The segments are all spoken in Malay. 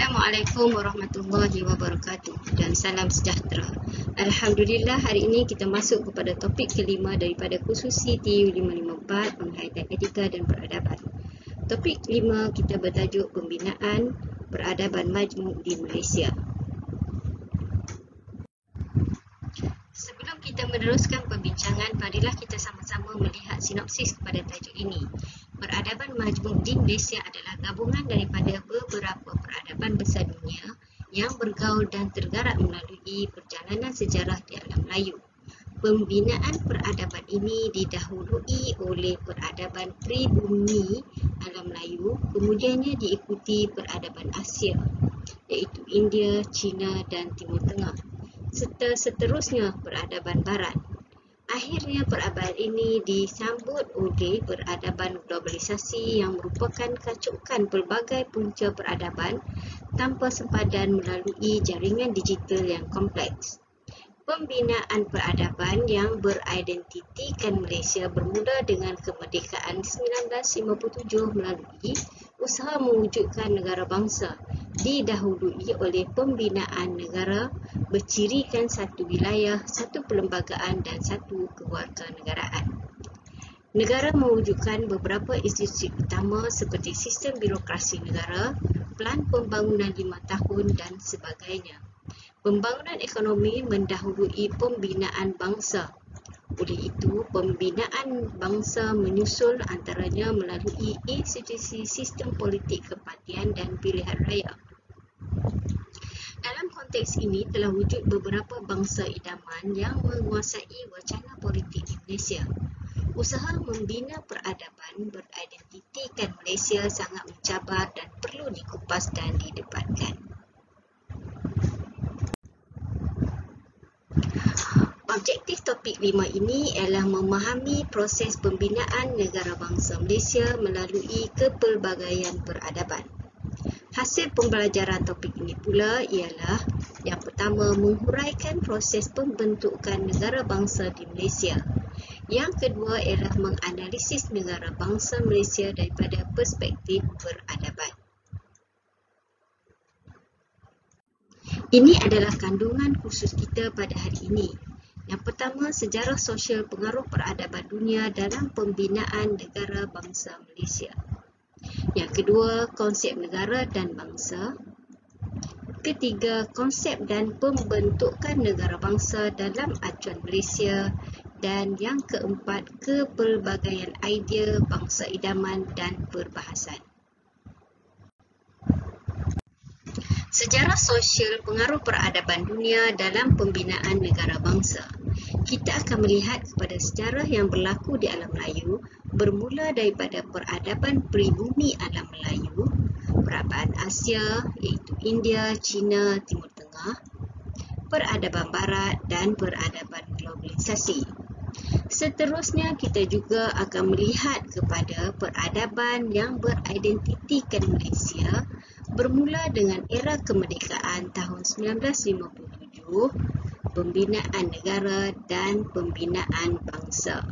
Assalamualaikum warahmatullahi wabarakatuh dan salam sejahtera. Alhamdulillah, hari ini kita masuk kepada topik kelima daripada kursusi TU 554 penghayatan etika dan peradaban. Topik kelima kita bertajuk pembinaan peradaban majmuk di Malaysia. Sebelum kita meneruskan perbincangan, marilah kita sama-sama melihat sinopsis kepada tajuk ini. Peradaban majmuk di Malaysia adalah gabungan daripada beberapa peradaban besar dunia yang bergaul dan tergarap melalui perjalanan sejarah di alam Melayu. Pembinaan peradaban ini didahului oleh peradaban pribumi alam Melayu, kemudiannya diikuti peradaban Asia, iaitu India, China dan Timur Tengah, serta seterusnya peradaban Barat. Akhirnya peradaban ini disambut oleh peradaban globalisasi yang merupakan kacukan pelbagai punca peradaban tanpa sempadan melalui jaringan digital yang kompleks. Pembinaan peradaban yang beridentitikan Malaysia bermula dengan kemerdekaan 1957 melalui usaha mewujudkan negara bangsa, didahului oleh pembinaan negara bercirikan satu wilayah, satu perlembagaan dan satu kewarganegaraan. Negara mewujudkan beberapa institusi utama seperti sistem birokrasi negara, pelan pembangunan 5 tahun dan sebagainya. Pembangunan ekonomi mendahului pembinaan bangsa. Oleh itu, pembinaan bangsa menyusul antaranya melalui institusi sistem politik kepartian dan pilihan raya. Dalam konteks ini telah wujud beberapa bangsa idaman yang menguasai wacana politik di Malaysia. Usaha membina peradaban beridentitikan Malaysia sangat mencabar dan perlu dikupas dan didebatkan. Objektif topik 5 ini ialah memahami proses pembinaan negara bangsa Malaysia melalui kepelbagaian peradaban. Hasil pembelajaran topik ini pula ialah yang pertama, menghuraikan proses pembentukan negara bangsa di Malaysia. Yang kedua ialah menganalisis negara bangsa Malaysia daripada perspektif peradaban. Ini adalah kandungan khusus kita pada hari ini. Yang pertama, sejarah sosial pengaruh peradaban dunia dalam pembinaan negara bangsa Malaysia. Yang kedua, konsep negara dan bangsa. Ketiga, konsep dan pembentukan negara bangsa dalam acuan Malaysia. Dan yang keempat, kepelbagaian idea, bangsa idaman dan perbahasan. Sejarah sosial pengaruh peradaban dunia dalam pembinaan negara bangsa. Kita akan melihat kepada sejarah yang berlaku di alam Melayu bermula daripada peradaban pribumi alam Melayu, peradaban Asia iaitu India, China, Timur Tengah, peradaban Barat dan peradaban globalisasi. Seterusnya kita juga akan melihat kepada peradaban yang beridentitikan Malaysia bermula dengan era kemerdekaan tahun 1957, pembinaan negara dan pembinaan bangsa.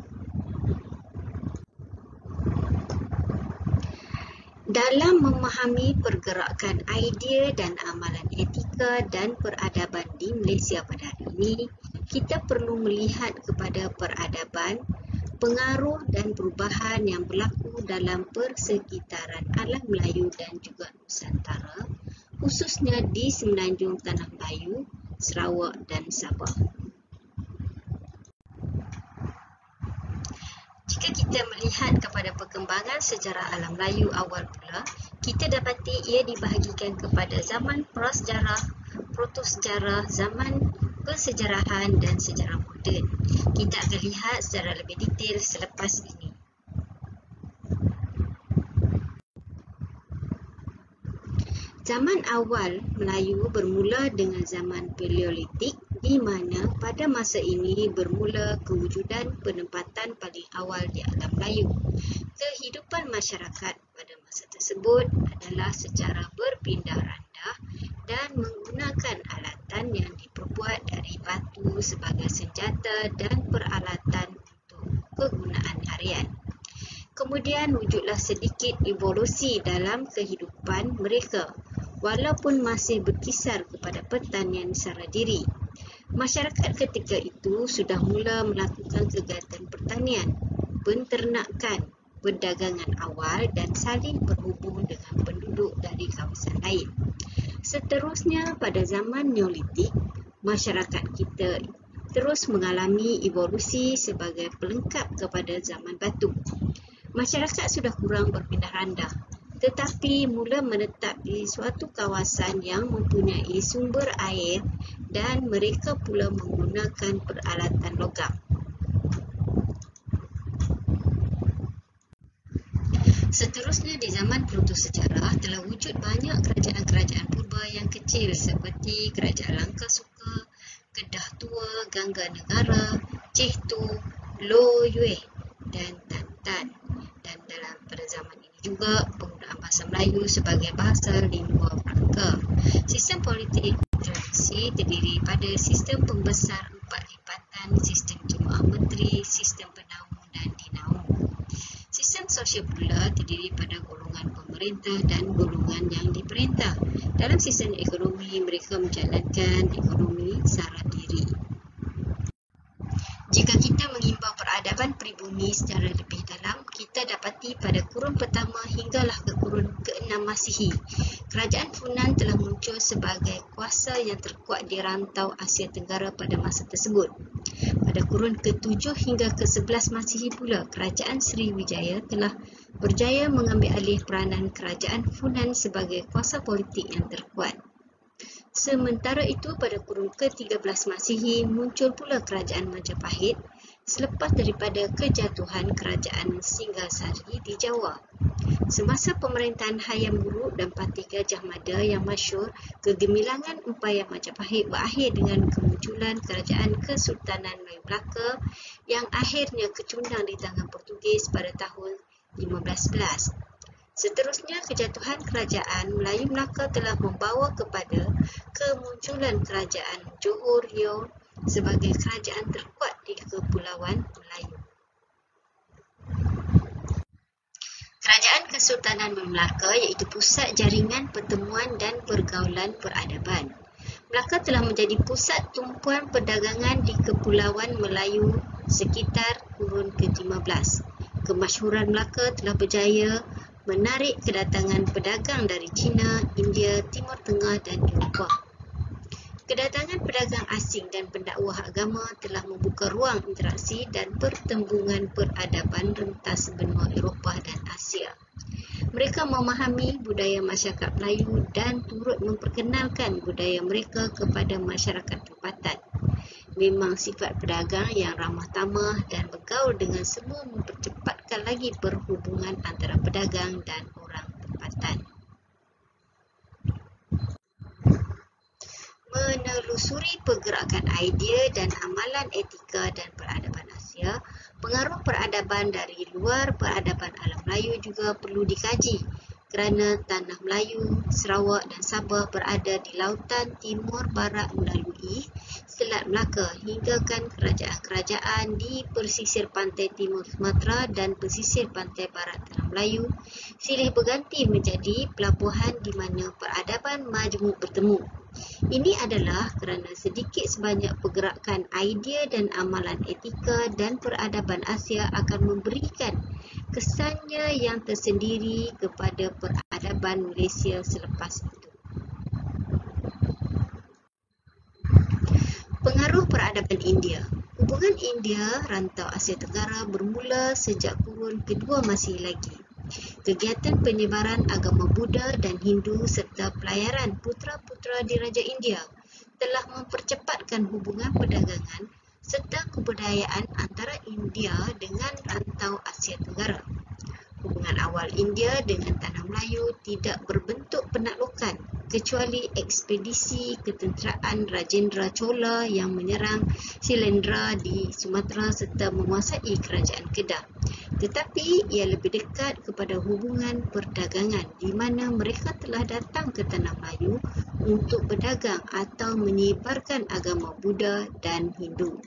Dalam memahami pergerakan idea dan amalan etika dan peradaban di Malaysia pada hari ini, kita perlu melihat kepada peradaban, pengaruh dan perubahan yang berlaku dalam persekitaran alam Melayu dan juga Nusantara, khususnya di Semenanjung Tanah Melayu, Sarawak dan Sabah. Jika kita melihat kepada perkembangan sejarah alam Melayu awal pula, kita dapati ia dibahagikan kepada zaman prasejarah, protosejarah, zaman persejarahan dan sejarah moden. Kita akan lihat secara lebih detail selepas ini. Zaman awal Melayu bermula dengan zaman Paleolitik, di mana pada masa ini bermula kewujudan penempatan paling awal di alam Melayu. Kehidupan masyarakat pada masa tersebut adalah secara berpindah randah dan menggunakan alatan yang diperbuat dari batu sebagai senjata dan peralatan untuk kegunaan harian. Kemudian wujudlah sedikit evolusi dalam kehidupan mereka. walaupun masih berkisar kepada pertanian sara diri. Masyarakat ketika itu sudah mula melakukan kegiatan pertanian, penternakan, perdagangan awal dan saling berhubung dengan penduduk dari kawasan lain. Seterusnya, pada zaman Neolitik, masyarakat kita terus mengalami evolusi sebagai pelengkap kepada zaman batu. Masyarakat sudah kurang berpindah randah, tetapi mula menetap di suatu kawasan yang mempunyai sumber air dan mereka pula menggunakan peralatan logam. Seterusnya, di zaman Perutus Sejarah telah wujud banyak kerajaan-kerajaan purba yang kecil seperti Kerajaan Langkasuka, Kedah Tua, Gangga Negara, Cheh Tu, Lo Yue dan Tan Tan. Dan pada zaman ini juga penggunaan bahasa Melayu sebagai bahasa lingua franca. Sistem politik tradisi terdiri pada sistem pembesar empat lipatan, sistem jemaah menteri, sistem penaung dan dinaung. Sistem sosial pula terdiri pada golongan pemerintah dan golongan yang diperintah. Dalam sistem ekonomi, mereka menjalankan ekonomi sara diri. Jika kita mengimbau peradaban pribumi secara lebih dalam, kita dapati pada kurun pertama hinggalah ke kurun ke-6 Masihi, Kerajaan Funan telah muncul sebagai kuasa yang terkuat di rantau Asia Tenggara pada masa tersebut. Pada kurun ke-7 hingga ke-11 Masihi pula, Kerajaan Sriwijaya telah berjaya mengambil alih peranan Kerajaan Funan sebagai kuasa politik yang terkuat. Sementara itu, pada kurun ke-13 Masihi muncul pula Kerajaan Majapahit selepas daripada kejatuhan Kerajaan Singgasari di Jawa. Semasa pemerintahan Hayam Wuruk dan Patih Gajah Mada yang masyhur, kegemilangan empayar Majapahit berakhir dengan kemunculan Kerajaan Kesultanan Melayu Melaka yang akhirnya kecundang di tangan Portugis pada tahun 1511. Seterusnya, kejatuhan Kerajaan Melayu Melaka telah membawa kepada kemunculan Kerajaan Johor Riau sebagai kerajaan terkuat di Kepulauan Melayu. Kerajaan Kesultanan Melaka iaitu pusat jaringan pertemuan dan pergaulan peradaban. Melaka telah menjadi pusat tumpuan perdagangan di Kepulauan Melayu sekitar kurun ke-15. Kemasyhuran Melaka telah berjaya menarik kedatangan pedagang dari China, India, Timur Tengah dan Eropah. Kedatangan pedagang asing dan pendakwah agama telah membuka ruang interaksi dan pertembungan peradaban rentas benua Eropah dan Asia. Mereka memahami budaya masyarakat Melayu dan turut memperkenalkan budaya mereka kepada masyarakat tempatan. Memang sifat pedagang yang ramah tamah dan bergaul dengan semua mempercepatkan lagi perhubungan antara pedagang dan orang tempatan. Menelusuri pergerakan idea dan amalan etika dan peradaban Asia, pengaruh peradaban dari luar peradaban alam Melayu juga perlu dikaji kerana tanah Melayu, Sarawak dan Sabah berada di lautan timur barat melalui Selat Melaka hinggakan kerajaan-kerajaan di pesisir pantai timur Sumatera dan pesisir pantai barat tanah Melayu silih berganti menjadi pelabuhan di mana peradaban majmuk bertemu. Ini adalah kerana sedikit sebanyak pergerakan idea dan amalan etika dan peradaban Asia akan memberikan kesannya yang tersendiri kepada peradaban Malaysia selepas itu. Pengaruh peradaban India. Hubungan India rantau Asia Tenggara bermula sejak kurun kedua Masihi lagi. Kegiatan penyebaran agama Buddha dan Hindu serta pelayaran putera-putera diraja India telah mempercepatkan hubungan perdagangan serta kebudayaan antara India dengan rantau Asia Tenggara. Hubungan awal India dengan tanah Melayu tidak berbentuk penaklukan kecuali ekspedisi ketenteraan Rajendra Chola yang menyerang Shilendra di Sumatera serta menguasai kerajaan Kedah. Tetapi ia lebih dekat kepada hubungan perdagangan di mana mereka telah datang ke tanah Melayu untuk berdagang atau menyebarkan agama Buddha dan Hindu.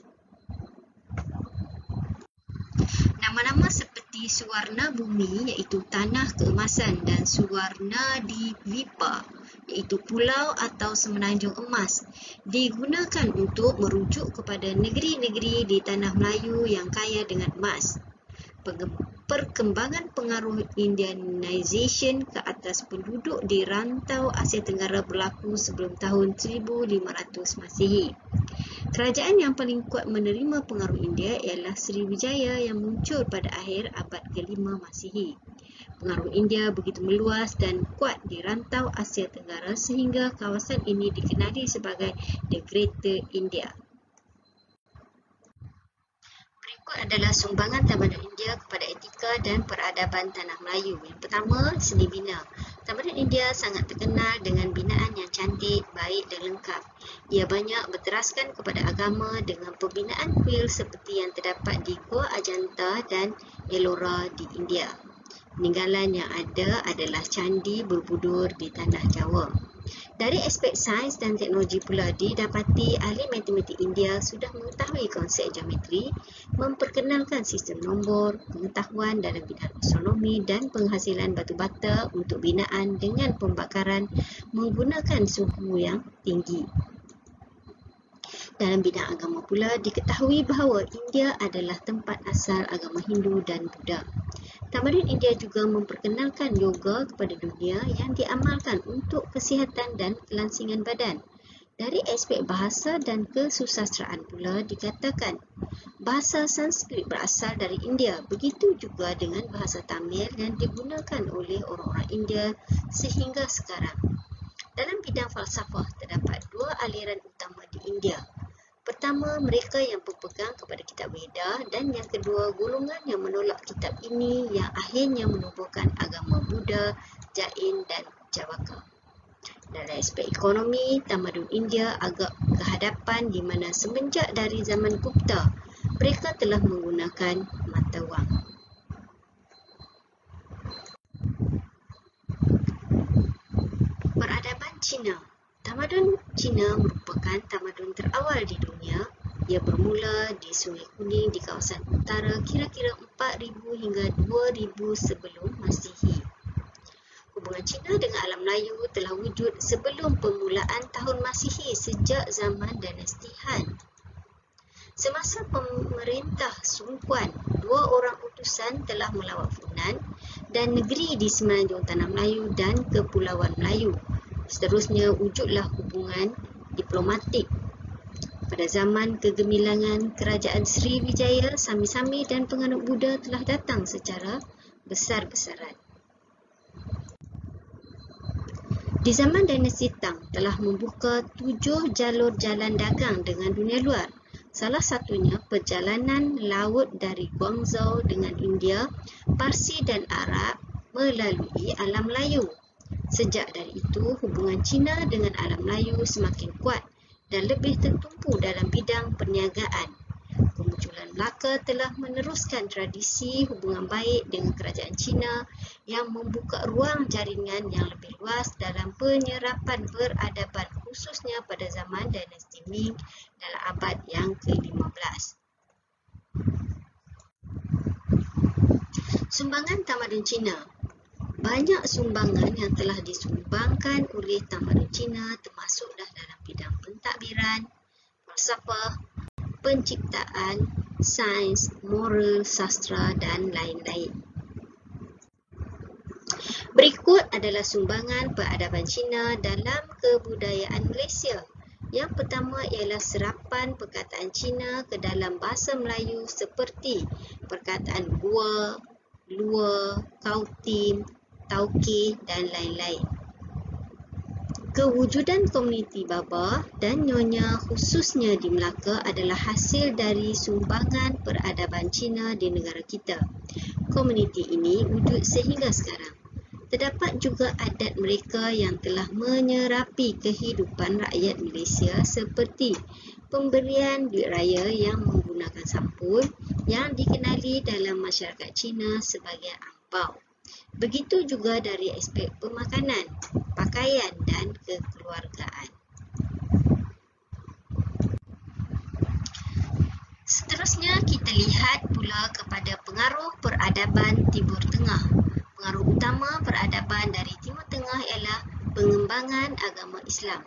Nama-nama seperti Suwarna Bumi iaitu tanah keemasan dan Suwarna Dwipa iaitu pulau atau semenanjung emas, digunakan untuk merujuk kepada negeri-negeri di tanah Melayu yang kaya dengan emas. Perkembangan pengaruh Indianization ke atas penduduk di rantau Asia Tenggara berlaku sebelum tahun 1500 Masihi. Kerajaan yang paling kuat menerima pengaruh India ialah Sriwijaya yang muncul pada akhir abad ke-5 Masihi. Pengaruh India begitu meluas dan kuat di rantau Asia Tenggara sehingga kawasan ini dikenali sebagai The Greater India. Berikut adalah sumbangan tamadun India kepada etika dan peradaban tanah Melayu. Yang pertama, seni bina. Tamadun India sangat terkenal dengan binaan yang cantik, baik dan lengkap. Ia banyak berteraskan kepada agama dengan pembinaan kuil seperti yang terdapat di Gua Ajanta dan Ellora di India. Peninggalan yang ada adalah candi Borobudur di tanah Jawa. Dari aspek sains dan teknologi pula didapati ahli matematik India sudah mengetahui konsep geometri, memperkenalkan sistem nombor, pengetahuan dalam bidang astronomi dan penghasilan batu bata untuk binaan dengan pembakaran menggunakan suhu yang tinggi. Dalam bidang agama pula diketahui bahawa India adalah tempat asal agama Hindu dan Buddha. Tamadun India juga memperkenalkan yoga kepada dunia yang diamalkan untuk kesihatan dan kelansingan badan. Dari aspek bahasa dan kesusastraan pula dikatakan bahasa Sanskrit berasal dari India, begitu juga dengan bahasa Tamil yang digunakan oleh orang-orang India sehingga sekarang. Dalam bidang falsafah terdapat dua aliran utama di India. Pertama, mereka yang berpegang kepada kitab Veda dan yang kedua, golongan yang menolak kitab ini yang akhirnya menubuhkan agama Buddha, Jain dan Javaka. Dalam aspek ekonomi, tamadun India agak kehadapan di mana semenjak dari zaman Gupta, mereka telah menggunakan mata wang. Peradaban Cina. Tamadun Cina merupakan tamadun terawal di dunia. Ia bermula di Sungai Kuning di kawasan utara kira-kira 4,000 hingga 2,000 sebelum Masihi. Hubungan Cina dengan alam Melayu telah wujud sebelum permulaan tahun Masihi sejak zaman dinasti Han. Semasa pemerintah Sun Quan, 2 orang utusan telah melawat Funan dan negeri di semenanjung tanah Melayu dan Kepulauan Melayu. Seterusnya wujudlah hubungan diplomatik. Pada zaman kegemilangan Kerajaan Sriwijaya, Sami-Sami dan penganut Buddha telah datang secara besar-besaran. Di zaman dinasti Tang telah membuka 7 jalur jalan dagang dengan dunia luar. Salah satunya perjalanan laut dari Guangzhou dengan India, Parsi dan Arab melalui alam Melayu. Sejak dari itu, hubungan Cina dengan alam Melayu semakin kuat dan lebih tertumpu dalam bidang perniagaan. Kemunculan Melaka telah meneruskan tradisi hubungan baik dengan kerajaan Cina yang membuka ruang jaringan yang lebih luas dalam penyerapan peradaban khususnya pada zaman dinasti Ming dalam abad yang ke-15. Sumbangan tamadun Cina. Banyak sumbangan yang telah disumbangkan oleh tamadun Cina termasuklah dalam bidang pentadbiran, falsafah, penciptaan, sains, moral, sastra dan lain-lain. Berikut adalah sumbangan peradaban Cina dalam kebudayaan Malaysia. Yang pertama ialah serapan perkataan Cina ke dalam bahasa Melayu seperti perkataan gua, lua, kautim, tauqih dan lain-lain. Kewujudan komuniti Baba dan Nyonya khususnya di Melaka adalah hasil dari sumbangan peradaban Cina di negara kita. Komuniti ini wujud sehingga sekarang. Terdapat juga adat mereka yang telah menyerapi kehidupan rakyat Malaysia seperti pemberian duit raya yang menggunakan sampul yang dikenali dalam masyarakat Cina sebagai angpau. Begitu juga dari aspek pemakanan, pakaian dan kekeluargaan. Seterusnya kita lihat pula kepada pengaruh peradaban Timur Tengah. Pengaruh utama peradaban dari Timur Tengah ialah pengembangan pengembangan agama Islam.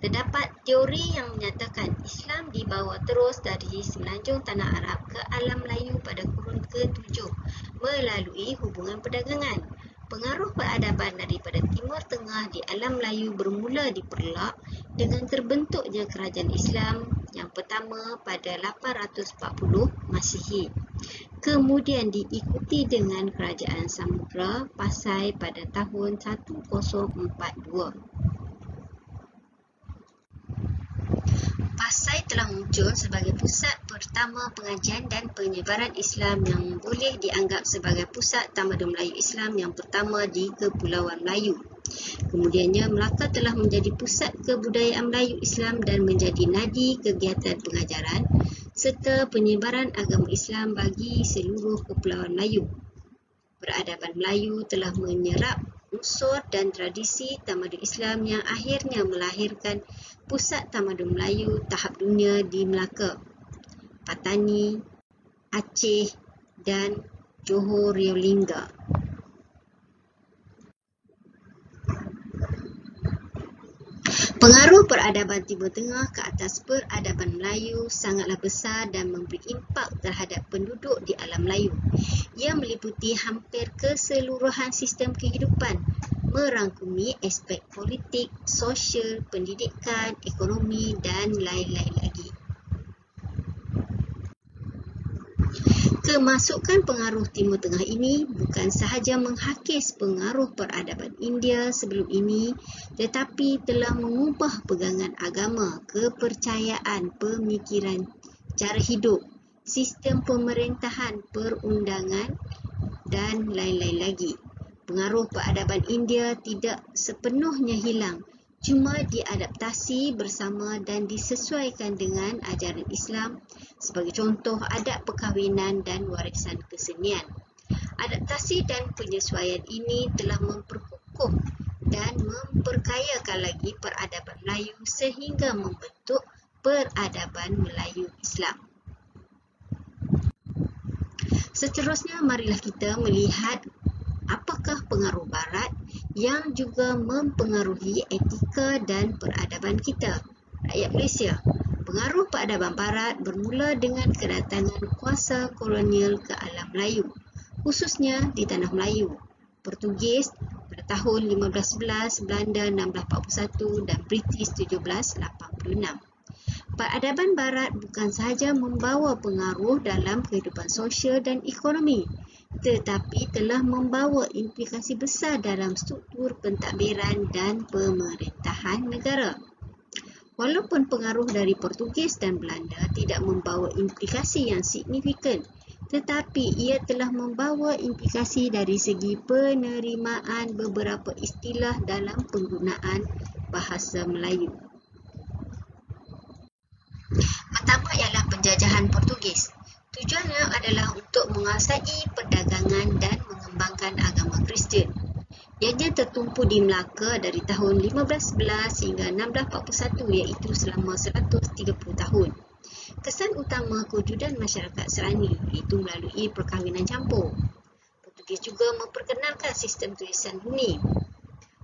Terdapat teori yang menyatakan Islam dibawa terus dari semenanjung Tanah Arab ke alam Melayu pada kurun ke-7 melalui hubungan perdagangan. Pengaruh peradaban daripada Timur Tengah di alam Melayu bermula diperlak dengan terbentuknya kerajaan Islam yang pertama pada 840 Masihi. Kemudian diikuti dengan kerajaan Samudra Pasai pada tahun 1042. Pasai telah muncul sebagai pusat pertama pengajian dan penyebaran Islam yang boleh dianggap sebagai pusat tamadun Melayu Islam yang pertama di Kepulauan Melayu. Kemudiannya Melaka telah menjadi pusat kebudayaan Melayu Islam dan menjadi nadi kegiatan pengajaran serta penyebaran agama Islam bagi seluruh Kepulauan Melayu. Peradaban Melayu telah menyerap unsur dan tradisi tamadun Islam yang akhirnya melahirkan pusat tamadun Melayu tahap dunia di Melaka, Patani, Aceh dan Johor Riau Lingga. Pengaruh peradaban Timur Tengah ke atas peradaban Melayu sangatlah besar dan memberi impak terhadap penduduk di alam Melayu. Ia meliputi hampir keseluruhan sistem kehidupan, merangkumi aspek politik, sosial, pendidikan, ekonomi dan lain-lain lagi. Kemasukan pengaruh Timur Tengah ini bukan sahaja menghakis pengaruh peradaban India sebelum ini, tetapi telah mengubah pegangan agama, kepercayaan, pemikiran, cara hidup, sistem pemerintahan, perundangan dan lain-lain lagi. Pengaruh peradaban India tidak sepenuhnya hilang, cuma diadaptasi bersama dan disesuaikan dengan ajaran Islam, sebagai contoh adat perkahwinan dan warisan kesenian. Adaptasi dan penyesuaian ini telah memperkukuh dan memperkayakan lagi peradaban Melayu sehingga membentuk peradaban Melayu Islam. Seterusnya, marilah kita melihat apakah pengaruh Barat yang juga mempengaruhi etika dan peradaban kita, rakyat Malaysia. Pengaruh peradaban Barat bermula dengan kedatangan kuasa kolonial ke alam Melayu, khususnya di Tanah Melayu. Portugis pada tahun 1511, Belanda 1641 dan British 1786. Peradaban Barat bukan sahaja membawa pengaruh dalam kehidupan sosial dan ekonomi, tetapi telah membawa implikasi besar dalam struktur pentadbiran dan pemerintahan negara. Walaupun pengaruh dari Portugis dan Belanda tidak membawa implikasi yang signifikan, tetapi ia telah membawa implikasi dari segi penerimaan beberapa istilah dalam penggunaan bahasa Melayu. Pertama ialah penjajahan Portugis. Tujuannya adalah untuk menguasai perdagangan dan mengembangkan agama Kristian. Ianya tertumpu di Melaka dari tahun 1511 hingga 1641, iaitu selama 130 tahun. Kesan utama kewujudan masyarakat Serani iaitu melalui perkahwinan campur. Portugis juga memperkenalkan sistem tulisan bumi.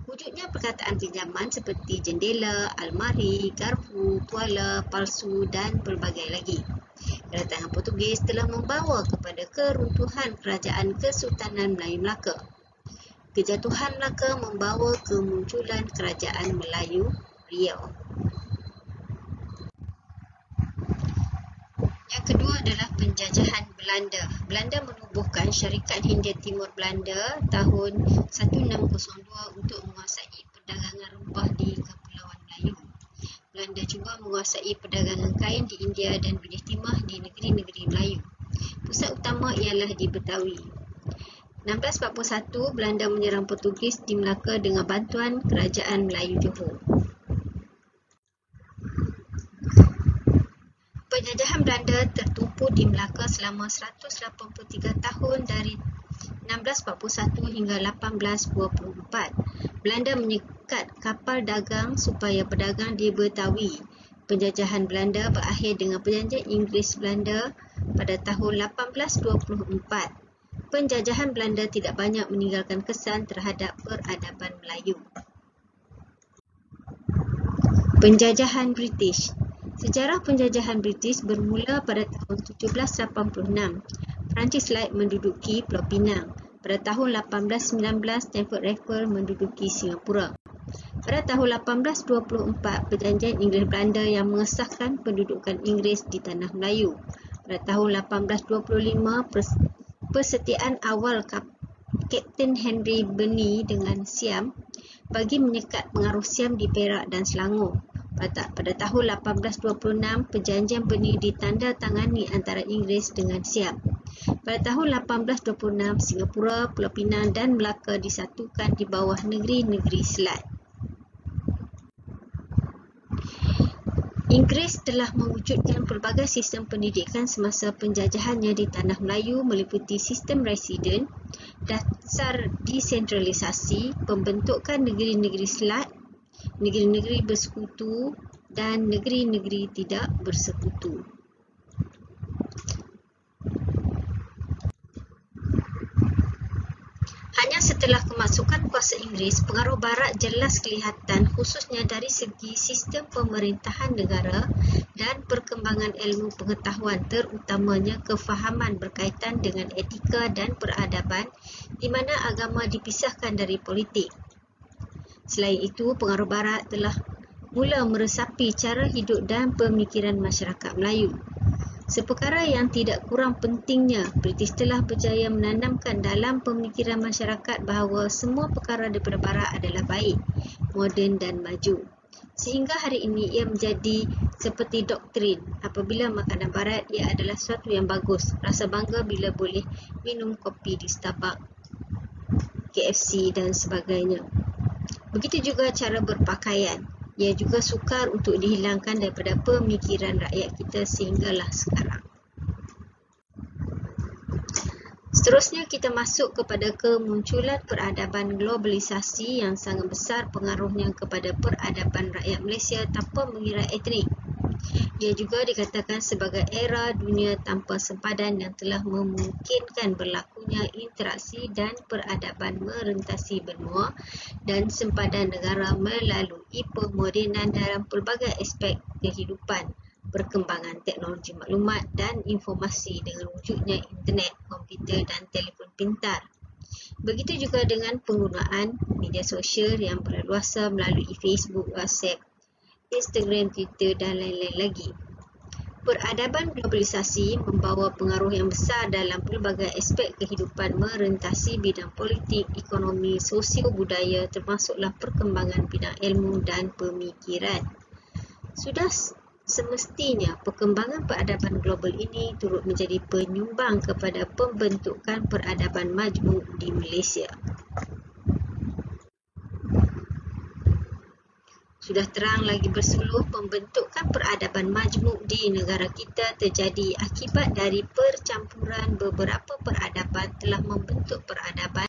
Wujudnya perkataan pinjaman seperti jendela, almari, garpu, tuala, palsu dan pelbagai lagi. Kedatangan Portugis telah membawa kepada keruntuhan kerajaan Kesultanan Melayu Melaka. Kejatuhan Melaka membawa kemunculan kerajaan Melayu Riau. Yang kedua adalah penjajahan Belanda. Belanda menubuhkan Syarikat Hindia Timur Belanda tahun 1602 untuk menguasai perdagangan rempah di Kepulauan Melayu. Belanda juga menguasai perdagangan kain di India dan benih timah di negeri-negeri Melayu. Pusat utama ialah di Betawi. 1641, Belanda menyerang Portugis di Melaka dengan bantuan Kerajaan Melayu Johor. Penjajahan Belanda tertumpu di Melaka selama 183 tahun dari 1641 hingga 1824. Belanda menyekat kapal dagang supaya berdagang di Betawi. Penjajahan Belanda berakhir dengan perjanjian Inggeris-Belanda pada tahun 1824. Penjajahan Belanda tidak banyak meninggalkan kesan terhadap peradaban Melayu. Penjajahan British. Sejarah penjajahan British bermula pada tahun 1786. Perancis menduduki Pulau Pinang. Pada tahun 1819, Stamford Raffles menduduki Singapura. Pada tahun 1824, Perjanjian Inggeris-Belanda yang mengesahkan pendudukan Inggeris di Tanah Melayu. Pada tahun 1825, persetiaan awal Kapten Henry Burney dengan Siam bagi menyekat pengaruh Siam di Perak dan Selangor. Pada tahun 1826, Perjanjian Burney ditandatangani antara Inggeris dengan Siam. Pada tahun 1826, Singapura, Pulau Pinang dan Melaka disatukan di bawah negeri-negeri Selat. Inggeris telah mewujudkan pelbagai sistem pendidikan semasa penjajahannya di Tanah Melayu meliputi sistem residen, dasar desentralisasi, pembentukan negeri-negeri Selat, negeri-negeri bersekutu dan negeri-negeri tidak bersekutu. Hanya setelah kemasukan kuasa Inggeris, pengaruh Barat jelas kelihatan khususnya dari segi sistem pemerintahan negara dan perkembangan ilmu pengetahuan, terutamanya kefahaman berkaitan dengan etika dan peradaban di mana agama dipisahkan dari politik. Selain itu, pengaruh Barat telah mula meresapi cara hidup dan pemikiran masyarakat Melayu. Seperkara yang tidak kurang pentingnya, British telah berjaya menanamkan dalam pemikiran masyarakat bahawa semua perkara daripada Barat adalah baik, moden dan maju. Sehingga hari ini ia menjadi seperti doktrin. Apabila makanan Barat, ia adalah sesuatu yang bagus. Rasa bangga bila boleh minum kopi di Starbucks, KFC dan sebagainya. Begitu juga cara berpakaian. Ia juga sukar untuk dihilangkan daripada pemikiran rakyat kita sehinggalah sekarang. Seterusnya kita masuk kepada kemunculan peradaban globalisasi yang sangat besar pengaruhnya kepada peradaban rakyat Malaysia tanpa mengira etnik. Ia juga dikatakan sebagai era dunia tanpa sempadan yang telah memungkinkan berlakunya interaksi dan peradaban merentasi benua dan sempadan negara melalui pemodenan dalam pelbagai aspek kehidupan, perkembangan teknologi maklumat dan informasi dengan wujudnya internet, komputer dan telefon pintar. Begitu juga dengan penggunaan media sosial yang berleluasa melalui Facebook, WhatsApp, Instagram, Twitter dan lain-lain lagi. Peradaban globalisasi membawa pengaruh yang besar dalam pelbagai aspek kehidupan merentasi bidang politik, ekonomi, sosio budaya termasuklah perkembangan bidang ilmu dan pemikiran. Sudah semestinya perkembangan peradaban global ini turut menjadi penyumbang kepada pembentukan peradaban majmuk di Malaysia. Sudah terang lagi bersuluh pembentukan peradaban majmuk di negara kita terjadi akibat dari percampuran beberapa peradaban telah membentuk peradaban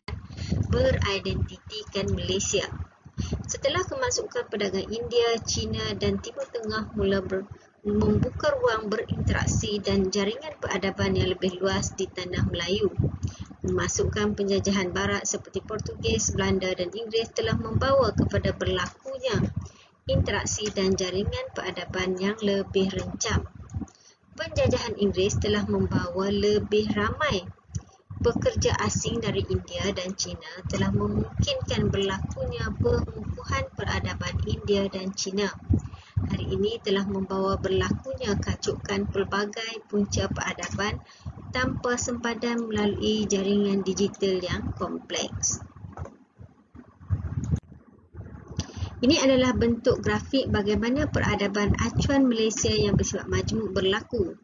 beridentitikan Malaysia. Setelah kemasukan pedagang India, China dan Timur Tengah mula membuka ruang berinteraksi dan jaringan peradaban yang lebih luas di Tanah Melayu. Memasukkan penjajahan Barat seperti Portugis, Belanda dan Inggeris telah membawa kepada berlakunya interaksi dan jaringan peradaban yang lebih rencam. Penjajahan Inggeris telah membawa lebih ramai pekerja asing dari India dan China telah memungkinkan berlakunya pengukuhan peradaban India dan China. Hari ini telah membawa berlakunya kacukan pelbagai punca peradaban tanpa sempadan melalui jaringan digital yang kompleks. Ini adalah bentuk grafik bagaimana peradaban acuan Malaysia yang bersifat majmuk berlaku.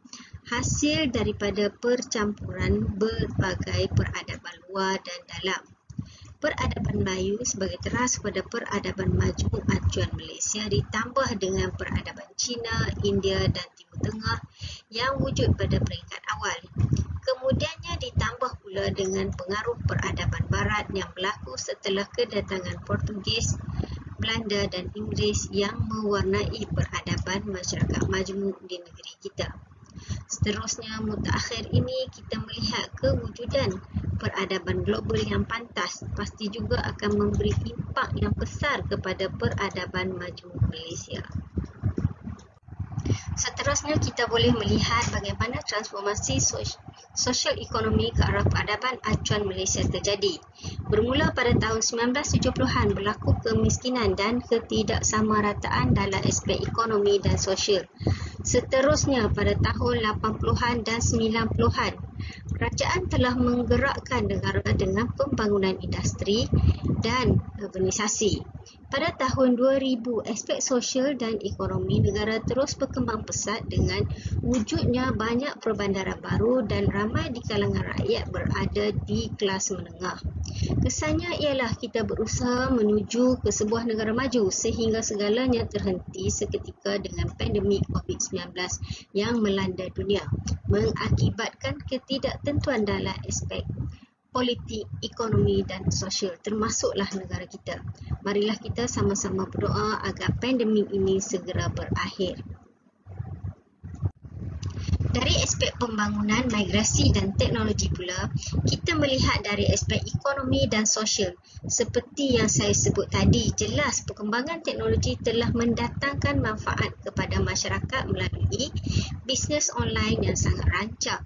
Hasil daripada percampuran berbagai peradaban luar dan dalam. Peradaban Melayu sebagai teras pada peradaban majmuk acuan Malaysia ditambah dengan peradaban Cina, India dan Timur Tengah yang wujud pada peringkat awal. Kemudiannya ditambah pula dengan pengaruh peradaban Barat yang berlaku setelah kedatangan Portugis, Belanda dan Inggeris yang mewarnai peradaban masyarakat majmuk di negeri kita. Seterusnya, mutakhir ini kita melihat kewujudan peradaban global yang pantas pasti juga akan memberi impak yang besar kepada peradaban majmuk Malaysia. Seterusnya, kita boleh melihat bagaimana transformasi sosial ekonomi ke arah peradaban acuan Malaysia terjadi. Bermula pada tahun 1970-an berlaku kemiskinan dan ketidaksamarataan dalam aspek ekonomi dan sosial. Seterusnya, pada tahun 80-an dan 90-an, kerajaan telah menggerakkan negara dengan pembangunan industri dan urbanisasi. Pada tahun 2000, aspek sosial dan ekonomi negara terus berkembang pesat dengan wujudnya banyak perbandaran baru dan ramai di kalangan rakyat berada di kelas menengah. Kesannya ialah kita berusaha menuju ke sebuah negara maju sehingga segalanya terhenti seketika dengan pandemik COVID-19 yang melanda dunia, mengakibatkan ketidaktentuan dalam aspek politik, ekonomi dan sosial, termasuklah negara kita. Marilah kita sama-sama berdoa agar pandemik ini segera berakhir. Dari aspek pembangunan, migrasi dan teknologi pula, kita melihat dari aspek ekonomi dan sosial. Seperti yang saya sebut tadi, jelas perkembangan teknologi telah mendatangkan manfaat kepada masyarakat melalui bisnes online yang sangat rancak.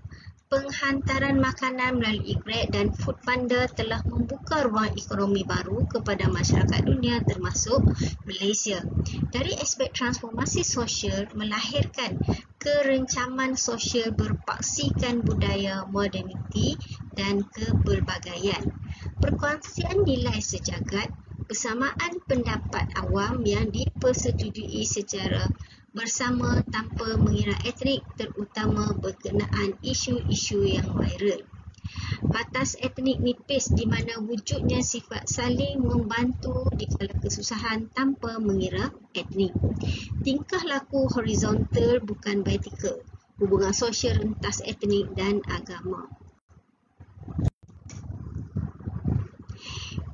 Penghantaran makanan melalui Grab dan Foodpanda telah membuka ruang ekonomi baru kepada masyarakat dunia termasuk Malaysia. Dari aspek transformasi sosial melahirkan kerencaman sosial berpaksikan budaya, moderniti dan kepelbagaian. Perkongsian nilai sejagat, persamaan pendapat awam yang dipersetujui secara bersama tanpa mengira etnik, terutama berkenaan isu-isu yang viral. Batas etnik nipis di mana wujudnya sifat saling membantu di kala kesusahan tanpa mengira etnik. Tingkah laku horizontal bukan vertikal. Hubungan sosial rentas etnik dan agama.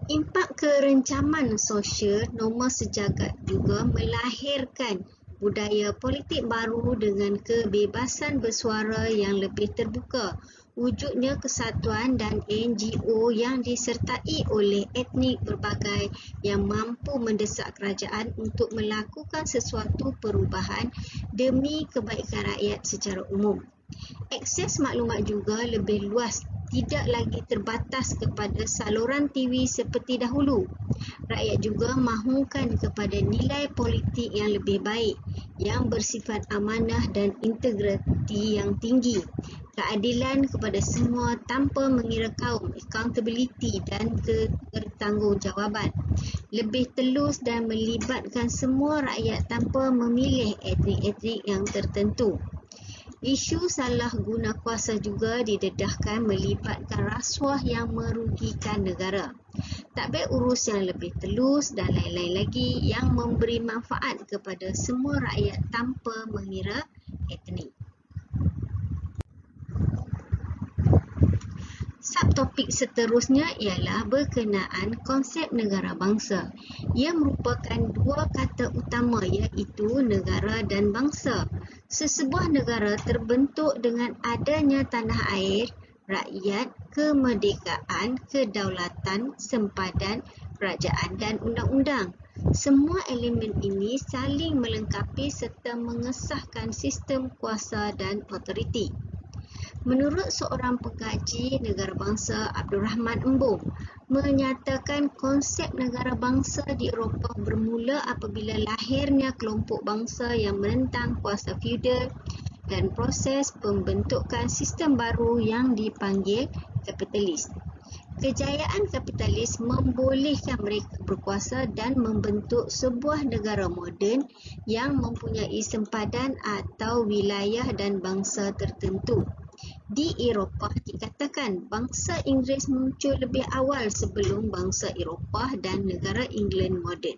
Impak kerencaman sosial norma sejagat juga melahirkan budaya politik baru dengan kebebasan bersuara yang lebih terbuka, wujudnya kesatuan dan NGO yang disertai oleh etnik berbagai yang mampu mendesak kerajaan untuk melakukan sesuatu perubahan demi kebaikan rakyat secara umum. Akses maklumat juga lebih luas, tidak lagi terbatas kepada saluran TV seperti dahulu. Rakyat juga mahukan kepada nilai politik yang lebih baik, yang bersifat amanah dan integriti yang tinggi, keadilan kepada semua tanpa mengira kaum, accountability dan kebertanggungjawaban, lebih telus dan melibatkan semua rakyat tanpa memilih etnik-etnik yang tertentu. Isu salah guna kuasa juga didedahkan melibatkan rasuah yang merugikan negara. Tadbir urus yang lebih telus dan lain-lain lagi yang memberi manfaat kepada semua rakyat tanpa mengira etnik. Subtopik seterusnya ialah berkenaan konsep negara bangsa. Ia merupakan dua kata utama iaitu negara dan bangsa. Sesebuah negara terbentuk dengan adanya tanah air, rakyat, kemerdekaan, kedaulatan, sempadan, kerajaan dan undang-undang. Semua elemen ini saling melengkapi serta mengesahkan sistem kuasa dan otoriti. Menurut seorang pengkaji negara bangsa, Abdul Rahman Embong, menyatakan konsep negara bangsa di Eropah bermula apabila lahirnya kelompok bangsa yang menentang kuasa feudal dan proses pembentukan sistem baru yang dipanggil kapitalis. Kejayaan kapitalis membolehkan mereka berkuasa dan membentuk sebuah negara moden yang mempunyai sempadan atau wilayah dan bangsa tertentu. Di Eropah dikatakan bangsa Inggeris muncul lebih awal sebelum bangsa Eropah dan negara England moden.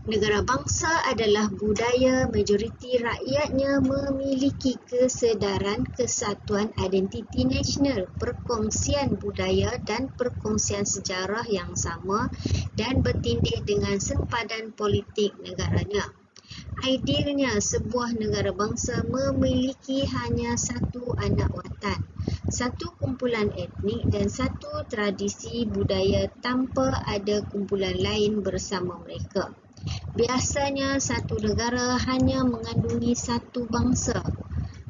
Negara bangsa adalah budaya majoriti rakyatnya memiliki kesedaran kesatuan identiti nasional, perkongsian budaya dan perkongsian sejarah yang sama dan bertindih dengan sempadan politik negaranya. Idealnya, sebuah negara bangsa memiliki hanya satu anak watan, satu kumpulan etnik dan satu tradisi budaya tanpa ada kumpulan lain bersama mereka. Biasanya satu negara hanya mengandungi satu bangsa.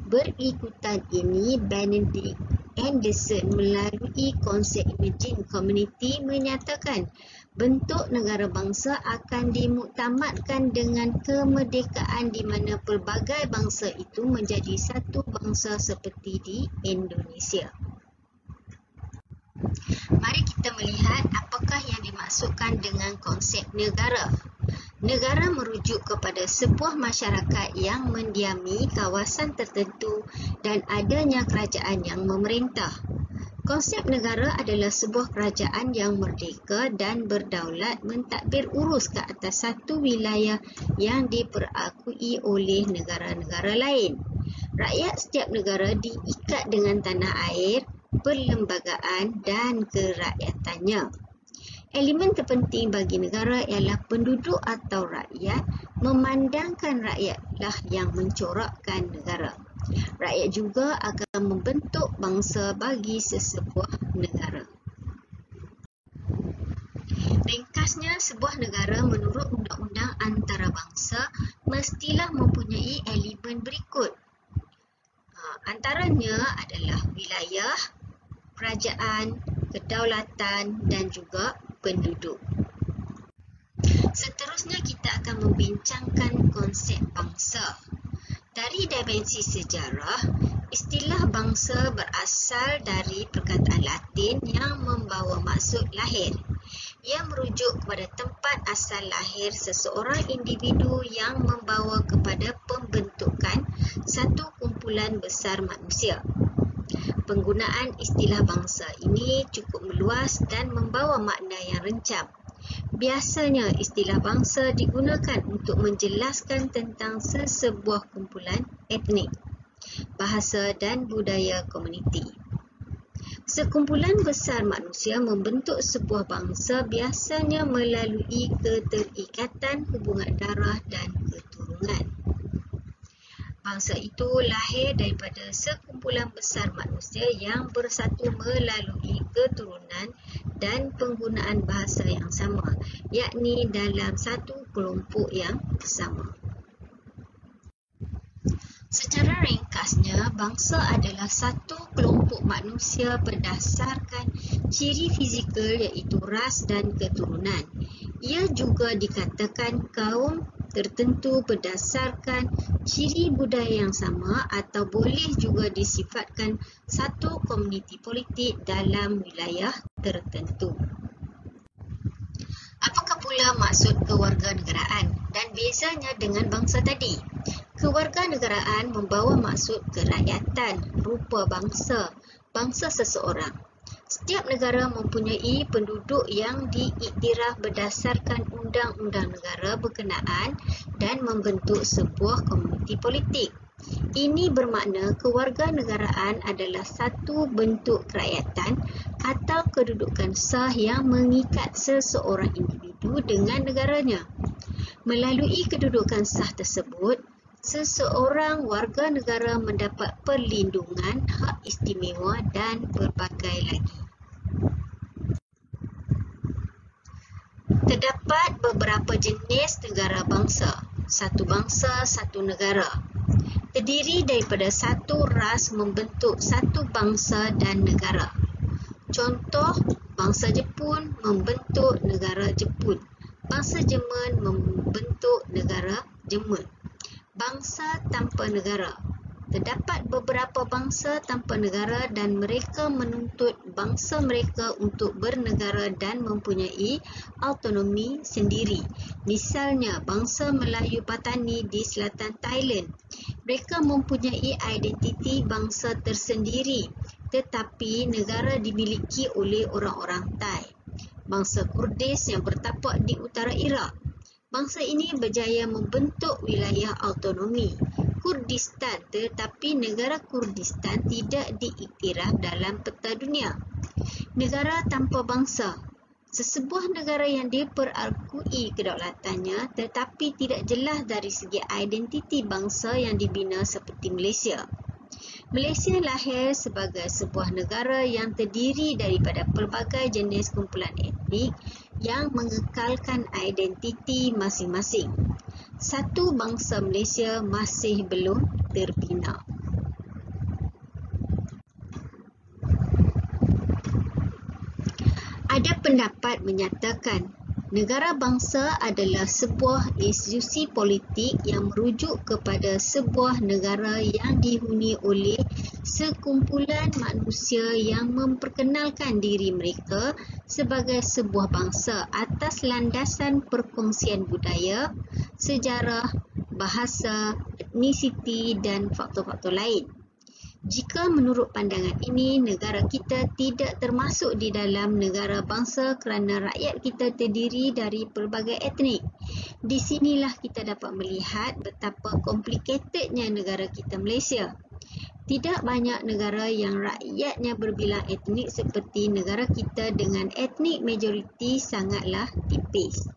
Berikutan ini, Benedict Anderson melalui konsep emerging community menyatakan bentuk negara bangsa akan dimuktamadkan dengan kemerdekaan di mana pelbagai bangsa itu menjadi satu bangsa seperti di Indonesia. Mari kita melihat apakah yang dimaksudkan dengan konsep negara. Negara merujuk kepada sebuah masyarakat yang mendiami kawasan tertentu dan adanya kerajaan yang memerintah. Konsep negara adalah sebuah kerajaan yang merdeka dan berdaulat mentadbir urus ke atas satu wilayah yang diperakui oleh negara-negara lain. Rakyat setiap negara diikat dengan tanah air, perlembagaan dan kerakyatannya. Elemen terpenting bagi negara ialah penduduk atau rakyat memandangkan rakyatlah yang mencorakkan negara. Rakyat juga akan membentuk bangsa bagi sesebuah negara. Ringkasnya, sebuah negara menurut undang-undang antarabangsa mestilah mempunyai elemen berikut. Antaranya adalah wilayah, kerajaan, kedaulatan dan juga penduduk. Seterusnya kita akan membincangkan konsep bangsa. Dari dimensi sejarah, istilah bangsa berasal dari perkataan Latin yang membawa maksud lahir. Ia merujuk kepada tempat asal lahir seseorang individu yang membawa kepada pembentukan satu kumpulan besar manusia. Penggunaan istilah bangsa ini cukup meluas dan membawa makna yang rencam. Biasanya istilah bangsa digunakan untuk menjelaskan tentang sesebuah kumpulan etnik, bahasa dan budaya komuniti. Sekumpulan besar manusia membentuk sebuah bangsa biasanya melalui keterikatan hubungan darah dan keturunan. Bangsa itu lahir daripada sekumpulan besar manusia yang bersatu melalui keturunan dan penggunaan bahasa yang sama, yakni dalam satu kelompok yang sama. Secara ringkasnya, bangsa adalah satu kelompok manusia berdasarkan ciri fizikal iaitu ras dan keturunan. Ia juga dikatakan kaum tertentu berdasarkan ciri budaya yang sama atau boleh juga disifatkan satu komuniti politik dalam wilayah tertentu. Apakah pula maksud kewarganegaraan dan bezanya dengan bangsa tadi? Kewarganegaraan membawa maksud kerakyatan, rupa bangsa, bangsa seseorang. Setiap negara mempunyai penduduk yang diiktiraf berdasarkan undang-undang negara berkenaan dan membentuk sebuah komuniti politik. Ini bermakna kewarganegaraan adalah satu bentuk kerakyatan atau kedudukan sah yang mengikat seseorang individu dengan negaranya. Melalui kedudukan sah tersebut, seseorang warga negara mendapat perlindungan, hak istimewa dan pelbagai lagi. Terdapat beberapa jenis negara bangsa. Satu bangsa, satu negara. Terdiri daripada satu ras membentuk satu bangsa dan negara. Contoh, bangsa Jepun membentuk negara Jepun. Bangsa Jerman membentuk negara Jerman. Bangsa tanpa negara. Terdapat beberapa bangsa tanpa negara dan mereka menuntut bangsa mereka untuk bernegara dan mempunyai autonomi sendiri. Misalnya, bangsa Melayu Patani di selatan Thailand. Mereka mempunyai identiti bangsa tersendiri, tetapi negara dimiliki oleh orang-orang Thai. Bangsa Kurdis yang bertapak di utara Iraq. Bangsa ini berjaya membentuk wilayah autonomi, Kurdistan, tetapi negara Kurdistan tidak diiktiraf dalam peta dunia. Negara tanpa bangsa. Sesebuah negara yang diperakui kedaulatannya tetapi tidak jelas dari segi identiti bangsa yang dibina seperti Malaysia. Malaysia lahir sebagai sebuah negara yang terdiri daripada pelbagai jenis kumpulan etnik yang mengekalkan identiti masing-masing. Satu bangsa Malaysia masih belum terbina. Ada pendapat menyatakan negara bangsa adalah sebuah institusi politik yang merujuk kepada sebuah negara yang dihuni oleh sekumpulan manusia yang memperkenalkan diri mereka sebagai sebuah bangsa atas landasan perkongsian budaya, sejarah, bahasa, etnisiti dan faktor-faktor lain. Jika menurut pandangan ini, negara kita tidak termasuk di dalam negara bangsa kerana rakyat kita terdiri dari pelbagai etnik. Di sinilah kita dapat melihat betapa komplikatednya negara kita Malaysia. Tidak banyak negara yang rakyatnya berbilang etnik seperti negara kita dengan etnik majoriti sangatlah tipis.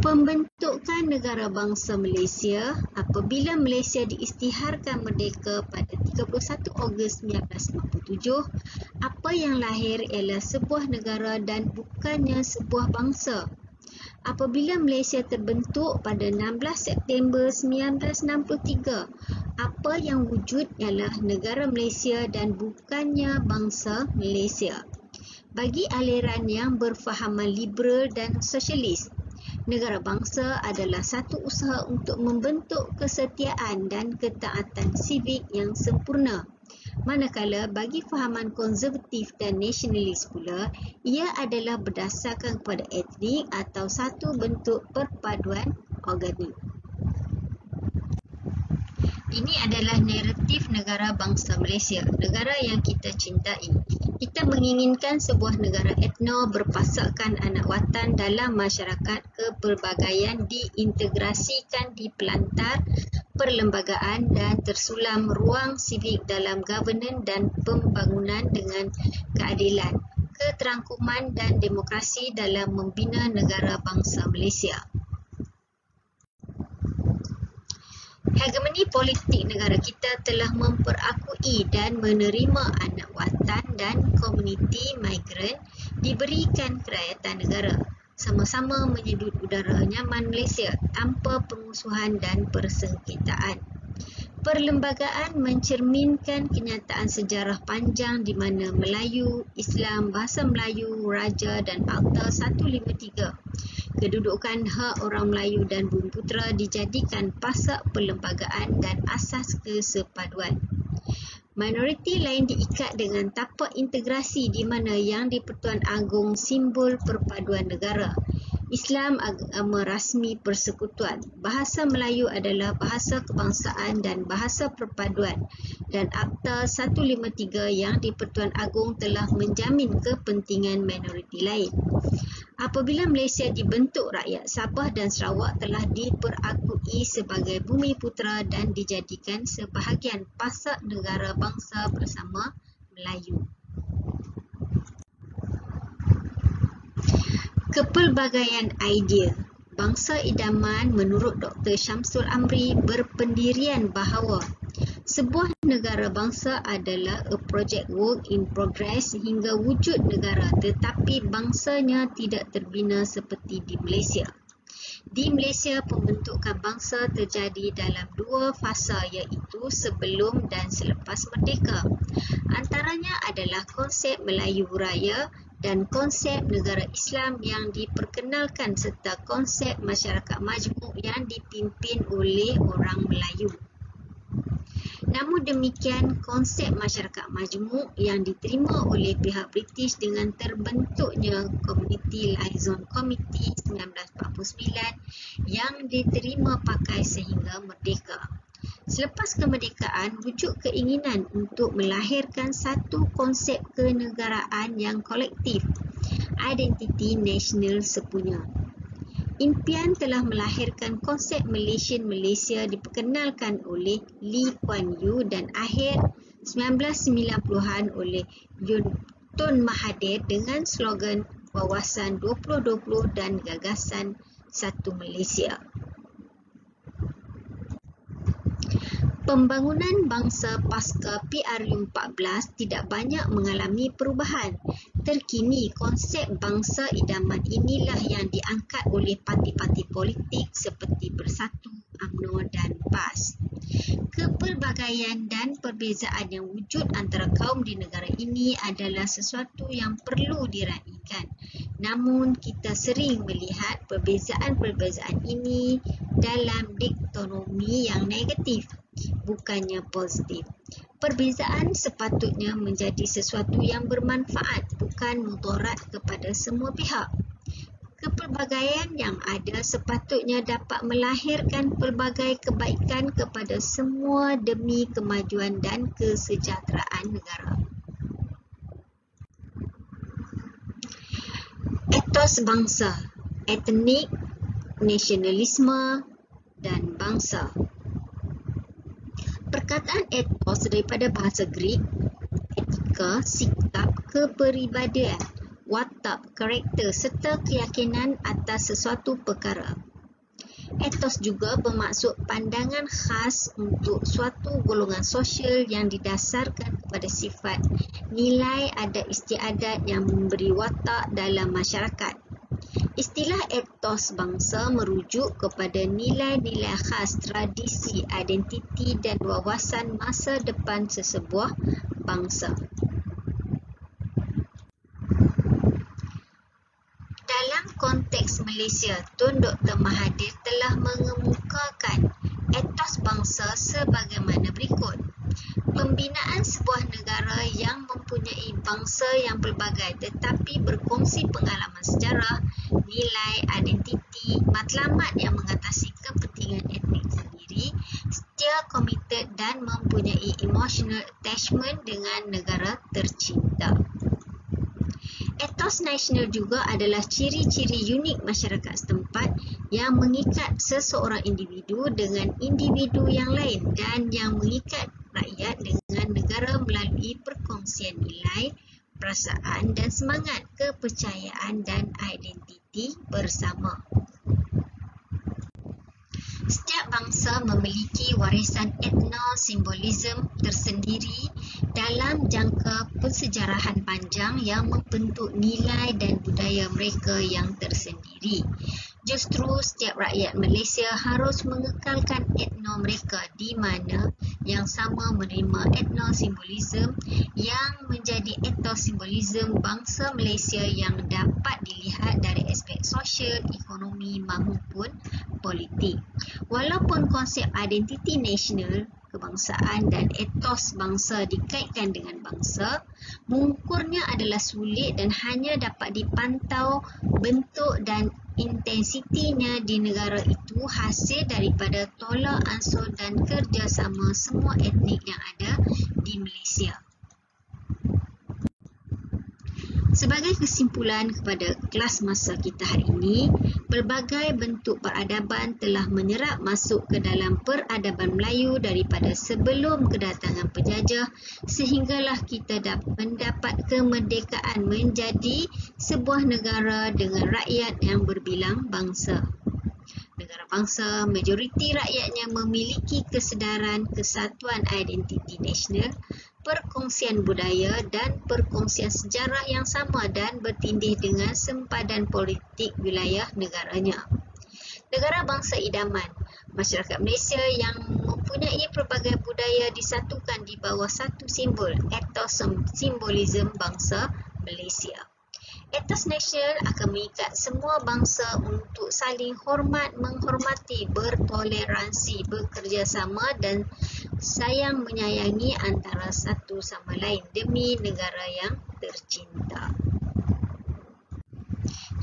Pembentukan negara bangsa Malaysia apabila Malaysia diisytiharkan merdeka pada 31 Ogos 1957, apa yang lahir ialah sebuah negara dan bukannya sebuah bangsa. Apabila Malaysia terbentuk pada 16 September 1963, apa yang wujud ialah negara Malaysia dan bukannya bangsa Malaysia. Bagi aliran yang berfahaman liberal dan sosialis, negara bangsa adalah satu usaha untuk membentuk kesetiaan dan ketaatan sivik yang sempurna. Manakala bagi fahaman konservatif dan nasionalis pula, ia adalah berdasarkan kepada etnik atau satu bentuk perpaduan organik. Ini adalah naratif negara bangsa Malaysia, negara yang kita cintai. Kita menginginkan sebuah negara etno berpasakkan anak watan dalam masyarakat kepelbagaian diintegrasikan di pelantar perlembagaan dan tersulam ruang sivik dalam governance dan pembangunan dengan keadilan, keterangkuman dan demokrasi dalam membina negara bangsa Malaysia. Hegemoni politik negara kita telah memperakui dan menerima anak watan dan komuniti migran diberikan kerajaan negara, sama-sama menyedut udara nyaman Malaysia tanpa pengusuhan dan persengketaan. Perlembagaan mencerminkan kenyataan sejarah panjang di mana Melayu, Islam, Bahasa Melayu, Raja dan Akta 153, kedudukan hak orang Melayu dan Bumiputera dijadikan pasak perlembagaan dan asas kesepaduan. Minoriti lain diikat dengan tapak integrasi di mana Yang di-Pertuan Agong simbol perpaduan negara. Islam agama rasmi persekutuan. Bahasa Melayu adalah bahasa kebangsaan dan bahasa perpaduan. Dan Akta 153 Yang di-Pertuan Agong telah menjamin kepentingan minoriti lain. Apabila Malaysia dibentuk, rakyat Sabah dan Sarawak telah diperakui sebagai Bumiputera dan dijadikan sebahagian pasak negara bangsa bersama Melayu. Kepelbagaian idea. Bangsa idaman menurut Dr. Syamsul Amri berpendirian bahawa sebuah negara bangsa adalah a project work in progress hingga wujud negara, tetapi bangsanya tidak terbina seperti di Malaysia. Di Malaysia, pembentukan bangsa terjadi dalam dua fasa iaitu sebelum dan selepas merdeka. Antaranya adalah konsep Melayu Raya dan konsep negara Islam yang diperkenalkan serta konsep masyarakat majmuk yang dipimpin oleh orang Melayu. Namun demikian, konsep masyarakat majmuk yang diterima oleh pihak British dengan terbentuknya Community Liaison Committee 1949 yang diterima pakai sehingga merdeka. Selepas kemerdekaan, wujud keinginan untuk melahirkan satu konsep kenegaraan yang kolektif, identiti nasional sepunya. Impian telah melahirkan konsep Malaysian Malaysia diperkenalkan oleh Lee Kuan Yew dan akhir 1990-an oleh Tun Mahathir dengan slogan Wawasan 2020 dan gagasan Satu Malaysia. Pembangunan bangsa pasca PRU14 tidak banyak mengalami perubahan. Terkini, konsep bangsa idaman inilah yang diangkat oleh parti-parti politik seperti Bersatu, UMNO dan PAS. Kepelbagaian dan perbezaan yang wujud antara kaum di negara ini adalah sesuatu yang perlu diraikan. Namun, kita sering melihat perbezaan-perbezaan ini dalam diktonomi yang negatif, bukannya positif. Perbezaan sepatutnya menjadi sesuatu yang bermanfaat, bukan mudarat kepada semua pihak. Kepelbagaian yang ada sepatutnya dapat melahirkan pelbagai kebaikan kepada semua demi kemajuan dan kesejahteraan negara. Etos bangsa, etnik, nasionalisme dan bangsa. Perkataan etos daripada bahasa Greek, etika, sikap, kepribadian, watak, karakter serta keyakinan atas sesuatu perkara. Etos juga bermaksud pandangan khas untuk suatu golongan sosial yang didasarkan kepada sifat, nilai adat istiadat yang memberi watak dalam masyarakat. Istilah etos bangsa merujuk kepada nilai-nilai khas, tradisi, identiti dan wawasan masa depan sesebuah bangsa. Dalam konteks Malaysia, Tun Dr. Mahathir telah mengemukakan etos bangsa sebagaimana berikut. Pembinaan sebuah negara yang mempunyai bangsa yang pelbagai tetapi berkongsi pengalaman sejarah, nilai, identiti, matlamat yang mengatasi kepentingan etnik sendiri, setia, komited dan mempunyai emotional attachment dengan negara tercinta. Etos nasional juga adalah ciri-ciri unik masyarakat setempat yang mengikat seseorang individu dengan individu yang lain dan yang mengikat rakyat dengan negara melalui perkongsian nilai, perasaan dan semangat, kepercayaan dan identiti bersama. Setiap bangsa memiliki warisan etnosimbolisme tersendiri dalam jangka persejarahan panjang yang membentuk nilai dan budaya mereka yang tersendiri. Justru setiap rakyat Malaysia harus mengekalkan etno mereka di mana yang sama menerima etnosimbolisme yang menjadi etnosimbolisme bangsa Malaysia yang dapat dilihat dari aspek sosial, ekonomi maupun politik. Walaupun konsep identiti nasional, kebangsaan dan etos bangsa dikaitkan dengan bangsa, mengukurnya adalah sulit dan hanya dapat dipantau bentuk dan intensitinya di negara itu hasil daripada tolak ansur dan kerjasama semua etnik yang ada di Malaysia. Sebagai kesimpulan kepada kelas masa kita hari ini, pelbagai bentuk peradaban telah menyerap masuk ke dalam peradaban Melayu daripada sebelum kedatangan penjajah sehinggalah kita mendapat kemerdekaan menjadi sebuah negara dengan rakyat yang berbilang bangsa. Negara bangsa, majoriti rakyatnya memiliki kesedaran kesatuan identiti nasional, perkongsian budaya dan perkongsian sejarah yang sama dan bertindih dengan sempadan politik wilayah negaranya. Negara bangsa idaman, masyarakat Malaysia yang mempunyai pelbagai budaya disatukan di bawah satu simbol, etos simbolisme bangsa Malaysia. Etos nasional akan mengikat semua bangsa untuk saling hormat, menghormati, bertoleransi, bekerjasama dan sayang menyayangi antara satu sama lain demi negara yang tercinta.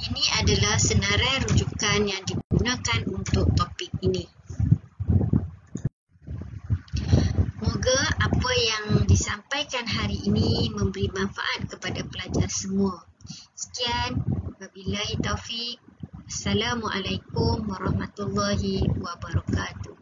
Ini adalah senarai rujukan yang digunakan untuk topik ini. Moga apa yang disampaikan hari ini memberi manfaat kepada pelajar semua. Sekian, wabillahi taufik. Assalamualaikum warahmatullahi wabarakatuh.